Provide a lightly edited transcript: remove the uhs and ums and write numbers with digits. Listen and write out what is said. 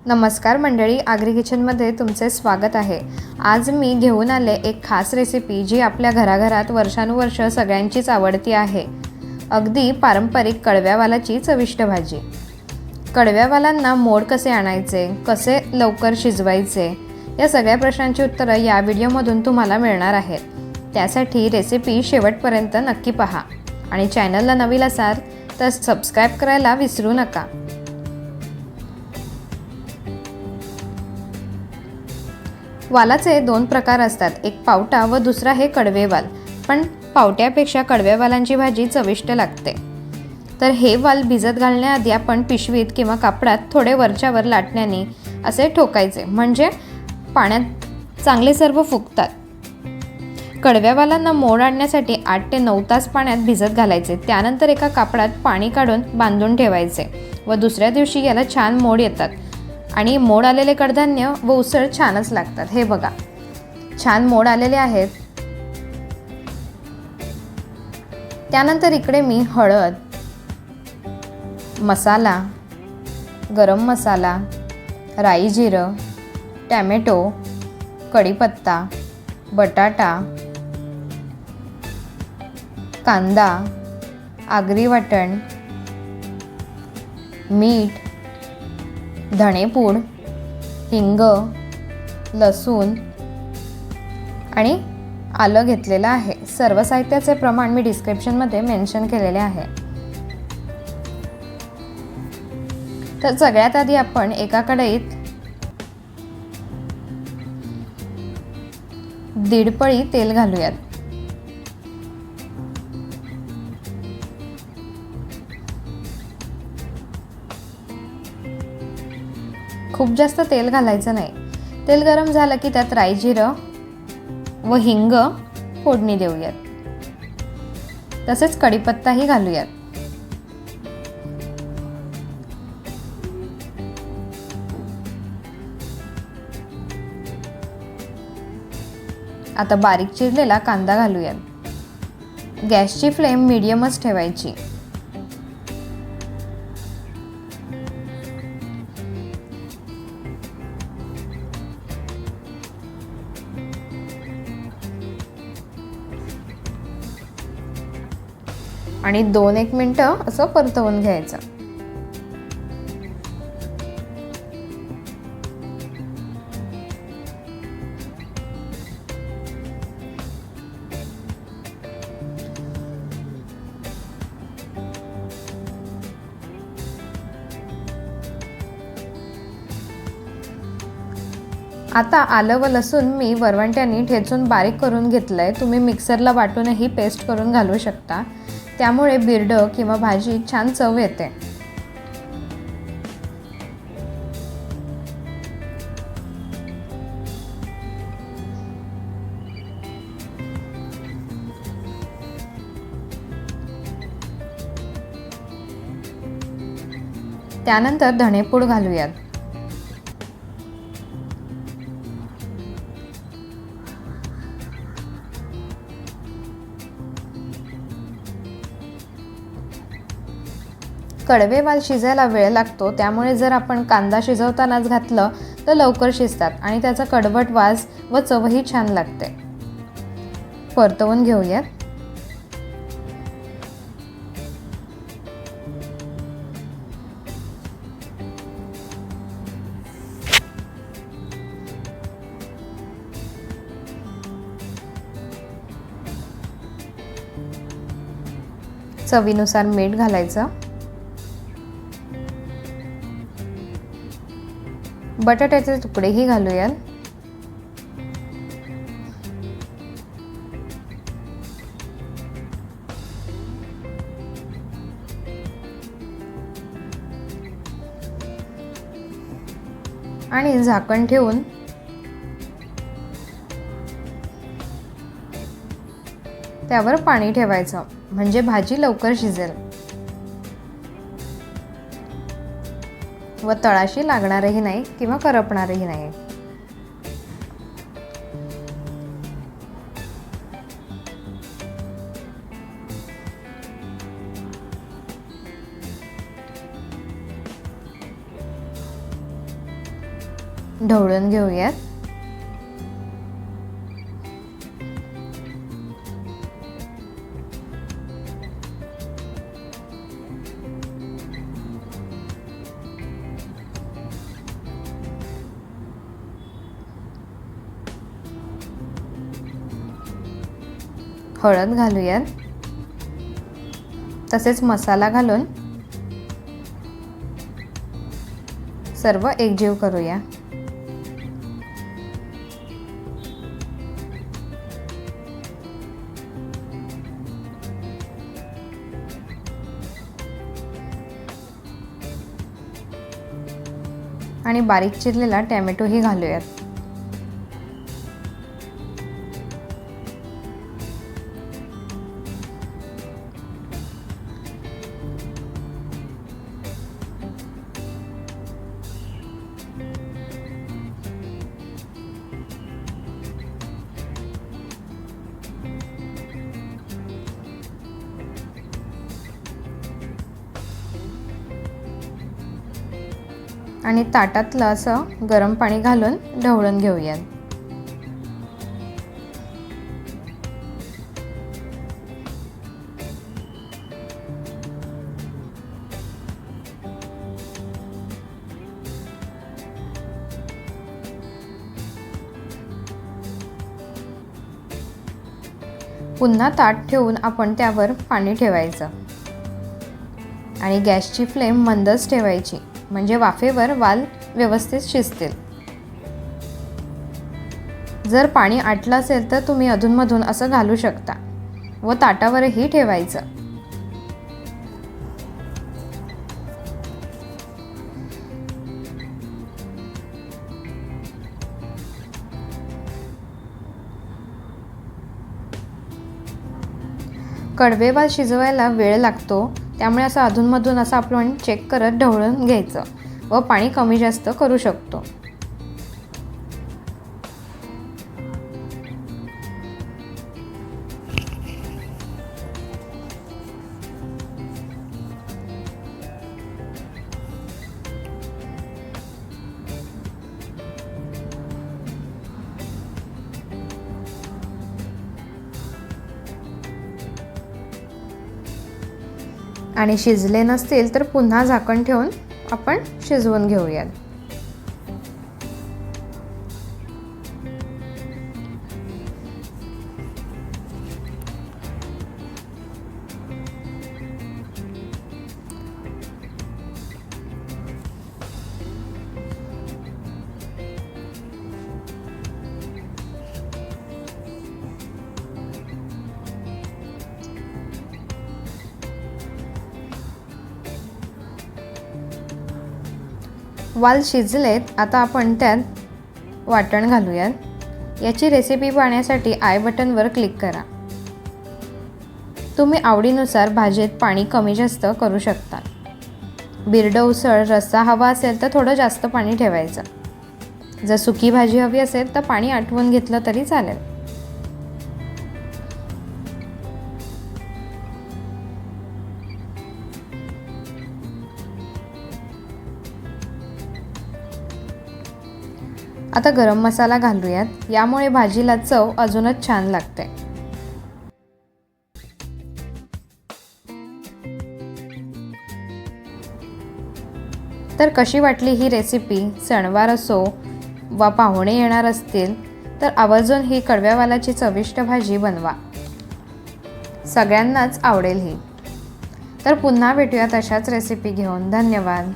नमस्कार मंडळी, आगरी किचनमध्ये तुमचे स्वागत आहे। आज मी घेऊन आले एक खास रेसिपी जी आपल्या घराघरात वर्षानुवर्ष सगळ्यांचीच आवडती आहे। अगदी पारंपरिक कडव्यावालाची चविष्ट भाजी। कडव्यावालांना मोड कसे आणायचे, कसे लवकर शिजवायचे, या सगळ्या प्रश्नांची उत्तरे या व्हिडिओमधून तुम्हाला मिळणार आहेत। त्यासाठी रेसिपी शेवटपर्यंत नक्की पहा आणि चॅनलला नवीन असाल तर सबस्क्राइब करायला विसरू नका। वालाचे दोन प्रकार असतात, एक पावटा व दुसरा हे कडवेवाल। पण पावट्यापेक्षा कडव्यावालांची भाजी चविष्ट लागते। तर हे वाल भिजत घालण्याआधी आपण पिशवीत किंवा कापडात थोडे वरच्यावर लाटण्याने असे ठोकायचे, म्हणजे पाण्यात चांगले सर्व फुगतात। कडव्यावालांना मोड आणण्यासाठी 8 ते 9 तास पाण्यात भिजत घालायचे। त्यानंतर एका कापडात पाणी काढून बांधून ठेवायचे व दुसऱ्या दिवशी याला छान मोड येतात आणि मोड आलेले कडधान्य व उसळ छानच लागतात। हे बघा, छान मोड आलेले आहेत। त्यानंतर इकडे मी हळद, मसाला, गरम मसाला, राई जिरं, टॅमॅटो, कढीपत्ता, बटाटा, कांदा, आगरी वाटण, मीठ, धणेपूड, हिंग, लसूण आणि आलं घेतलेलं आहे। सर्व साहित्याचे प्रमाण मी डिस्क्रिप्शनमध्ये मेन्शन केलेले आहे। तर सगळ्यात आधी आपण एका कढईत 1.5 पळी तेल घालूयात। खूप जास्त तेल घालायचं नाही। तेल गरम झालं की त्यात राई जिरं व हिंग फोडणी देऊयात। तसेच कढीपत्ताही घालूयात। आता बारीक चिरलेला कांदा घालूयात। गॅसची फ्लेम मीडियमच ठेवायची। आणि 2-1 मिनिटं असं परतवून घ्यायचं। आता आलं व लसूण मी वरवंट्याने ठेचून बारीक करून घेतलंय। तुम्ही मिक्सरला वाटूनही पेस्ट करून घालू शकता, त्यामुळे बिरडं किंवा भाजी छान चव येते। त्यानंतर धणेपूड घालूयात। कडवेवाल शिजायला वेळ लागतो, त्यामुळे जर आपण कांदा शिजवतानाच घातलं तर लवकर शिजतात आणि त्याचा कडवट वास व चवही छान लागते। परतवून घेऊयात। चवीनुसार मीठ घालायचं। बटाट्याचे तुकडेही घालूयात। आणि झाकण ठेवून त्यावर पाणी ठेवायचं, म्हणजे भाजी लवकर शिजेल व तळाशी लागणारही नाही किंवा करपणारही नाही। ढवळून घेऊयात. हळद घालूयात. तसेच मसाला घालून सर्व एकजीव करूया. आणि बारीक चिरलेला टोमॅटोही घालूयात. आणि ताटातलं असं गरम पाणी घालून ढवळून घेऊयात. पुन्हा ताट ठेवून आपण त्यावर पाणी ठेवायचं आणि गॅसची फ्लेम मंदच ठेवायची, म्हणजे वाफेवर वाल व्यवस्थित शिजतील. जर पाणी आटलं असेल तर तुम्ही अधूनमधून असं घालू शकता व ताटावरही ठेवायचं. कडवे वाल शिजवायला वेळ लागतो, त्यामुळे असं अधूनमधून असं आपण चेक करत ढवळून घ्यायचं व पाणी कमी जास्त करू शकतो. आणि शिजले नसतील तर पुन्हा झाकण ठेवून आपण शिजवून घेऊयात. वाल शिजलेत, आता आपण त्यात वाटण घालूयात. याची रेसिपी पाहण्यासाठी आय बटनवर क्लिक करा. तुम्ही आवडीनुसार भाजीत पाणी कमी जास्त करू शकता. बिरडं उसळ रस्सा हवा असेल तर थोडं जास्त पाणी ठेवायचं. जर सुकी भाजी हवी असेल तर पाणी आटवून घेतलं तरी चालेल. आता गरम मसाला घालूयात, यामुळे भाजीला चव अजूनच छान लागते. तर कशी वाटली ही रेसिपी? सणवार असो वा पाहुणे येणार असतील तर आवर्जून ही कडव्या वालाची चविष्ट भाजी बनवा. सगळ्यांनाच आवडेल ही. तर पुन्हा भेटूयात अशाच रेसिपी घेऊन. धन्यवाद.